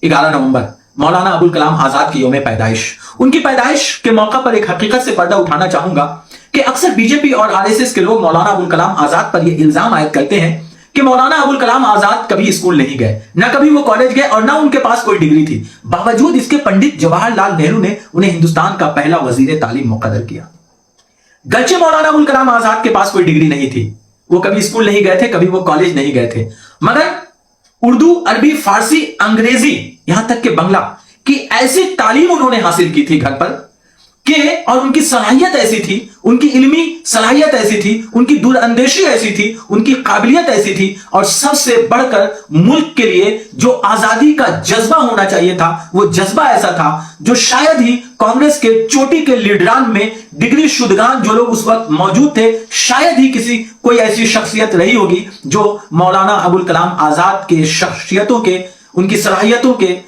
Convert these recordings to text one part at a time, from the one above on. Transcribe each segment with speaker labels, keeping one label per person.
Speaker 1: 11 नवंबर मौलाना अबुल कलाम आजाद की यौम पैदाइश। उनकी पैदाइश के मौका पर एक हकीकत से पर्दा उठाना चाहूंगा कि अक्सर बीजेपी और आरएसएस के लोग मौलाना अबुल कलाम आजाद पर यह इल्जाम आयद करते हैं कि मौलाना अबुल कलाम आजाद कभी स्कूल नहीं गए, न कभी वो कॉलेज गए और न उनके पास कोई डिग्री थी। बावजूद इसके पंडित जवाहरलाल नेहरू ने उन्हें हिंदुस्तान का पहला वजीर तालीम मुकर्रर किया। गरचे मौलाना अबुल कलाम आजाद के पास कोई डिग्री नहीं थी, वो कभी स्कूल नहीं गए थे, कभी वो कॉलेज नहीं गए थे, मगर उर्दू, अरबी, फारसी, अंग्रेजी, यहां तक कि बंगला की ऐसी तालीम उन्होंने हासिल की थी घर पर कि, और उनकी सलाहियत ऐसी थी, उनकी इल्मी सलाहियत ऐसी थी, उनकी दूरअंदेशी ऐसी थी, उनकी काबिलियत ऐसी थी, और सबसे बढ़कर मुल्क के लिए जो आजादी का जज्बा होना चाहिए था, वो जज्बा ऐसा था जो शायद ही कांग्रेस के चोटी के लीडरान में डिग्री शुदगान जो लोग उस वक्त मौजूद थे, शायद ही किसी कोई ऐसी शख्सियत रही होगी जो मौलाना अबुल कलाम आजाद के शख्सियतों के, उनकी सलाहियतों के,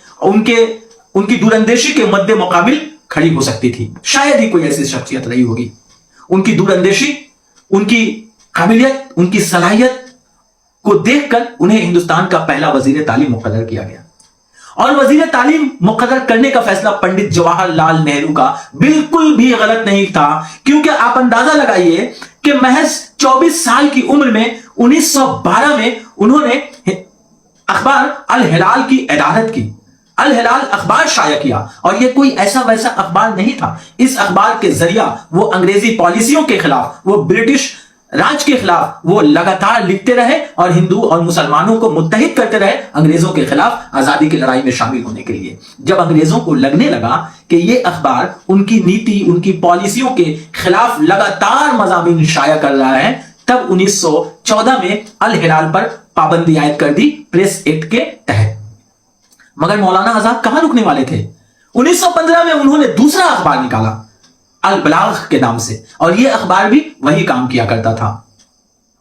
Speaker 1: उनकी दूरअंदेशी के मद्दे मुकाबिल खड़ी हो सकती थी। शायद ही कोई ऐसी शख्सियत रही होगी। उनकी दूरअंदेशी, उनकी काबिलियत, उनकी सलाहियत को देखकर उन्हें हिंदुस्तान का पहला वजीर तालीम मुकर्रर किया गया। और वजीर तालीम मुकर्रर करने का फैसला पंडित जवाहरलाल नेहरू का बिल्कुल भी गलत नहीं था, क्योंकि आप अंदाजा लगाइए कि महज 24 साल की उम्र में 1912 में उन्होंने अखबार अल हिलाल की इदारत की, अल हिलाल अखबार शाया किया, और यह कोई ऐसा वैसा अखबार नहीं था। इस अखबार के जरिया वो अंग्रेजी पॉलिसियों के खिलाफ, वो ब्रिटिश राज के खिलाफ वो लगातार लिखते रहे और हिंदू और मुसलमानों को मुत्तहिद करते रहे अंग्रेजों के खिलाफ आजादी की लड़ाई में शामिल होने के लिए। जब अंग्रेजों को लगने लगा कि ये अखबार उनकी नीति, उनकी पॉलिसियों के खिलाफ लगातार मज़ामीन शाया कर रहा है, तब 1914 में अल हिलाल पर पाबंदी आयद कर दी प्रेस एक्ट के तहत। मगर मौलाना आजाद कहां रुकने वाले थे? 1915 में उन्होंने दूसरा अखबार निकाला अल बलाग के नाम से, और यह अखबार भी वही काम किया करता था।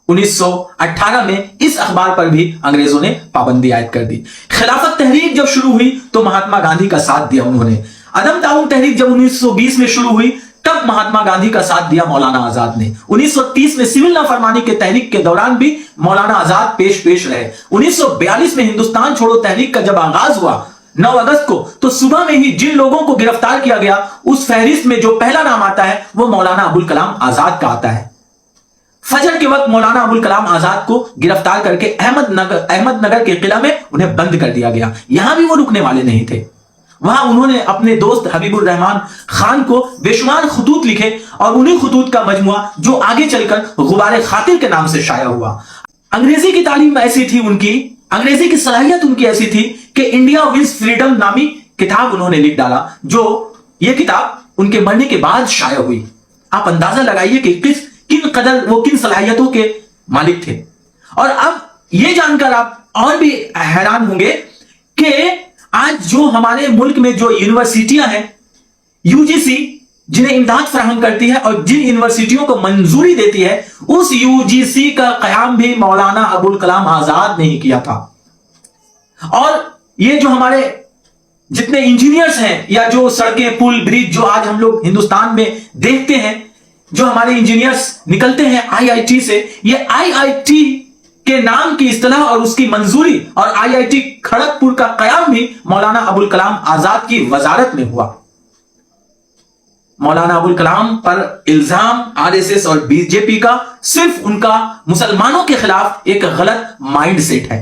Speaker 1: 1918 में इस अखबार पर भी अंग्रेजों ने पाबंदी आयद कर दी। खिलाफत तहरीक जब शुरू हुई तो महात्मा गांधी का साथ दिया उन्होंने। अदम ताउन तहरीक जब 1920 में शुरू हुई तब महात्मा गांधी का साथ दिया मौलाना आजाद ने। 1930 में सिविल नाफरमानी के तहरीक के दौरान भी मौलाना आजाद पेश रहे। 1942 में हिंदुस्तान छोड़ो तहरीक का जब आगाज हुआ 9 अगस्त को, तो सुबह में ही जिन लोगों को गिरफ्तार किया गया उस फहरिस्त में जो पहला नाम आता है वो मौलाना अबुल कलाम आजाद का आता है। फजर के वक्त मौलाना अबुल कलाम आजाद को गिरफ्तार करके अहमदनगर के किला में उन्हें बंद कर दिया गया। यहां भी वो रुकने वाले नहीं थे। वहां उन्होंने अपने दोस्त हबीबुर रहमान खान को बेशुमार खतूत लिखे, और उन्हीं खतूत का मजमुआ जो आगे चलकर गुबारे खातिर के नाम से शाया हुआ। अंग्रेजी की तालीम ऐसी थी उनकी, अंग्रेजी की सलाहियत उनकी ऐसी थी कि इंडिया विंस फ्रीडम नामी किताब उन्होंने लिख डाला, जो यह किताब उनके मरने के बाद शाया हुई। आप अंदाजा लगाइए कि किन सलाहियतों के मालिक थे। और अब यह जानकर आप और भी हैरान होंगे कि आज जो हमारे मुल्क में जो यूनिवर्सिटियां हैं, यूजीसी जिन्हें इमदाद फराहम करती है और जिन यूनिवर्सिटियों को मंजूरी देती है, उस यूजीसी का कयाम भी मौलाना अबुल कलाम आजाद ने किया था। और ये जो हमारे जितने इंजीनियर्स हैं, या जो सड़कें, पुल, ब्रिज जो आज हम लोग हिंदुस्तान में देखते हैं, जो हमारे इंजीनियर्स निकलते हैं आईआईटी से, ये आईआईटी के नाम की इस्तेलाह और उसकी मंजूरी और आईआईटी खड़गपुर का कयाम भी मौलाना अबुल कलाम आजाद की वजारत में हुआ। मौलाना अबुल कलाम पर इल्जाम आरएसएस और बीजेपी का सिर्फ उनका मुसलमानों के खिलाफ एक गलत माइंड सेट है।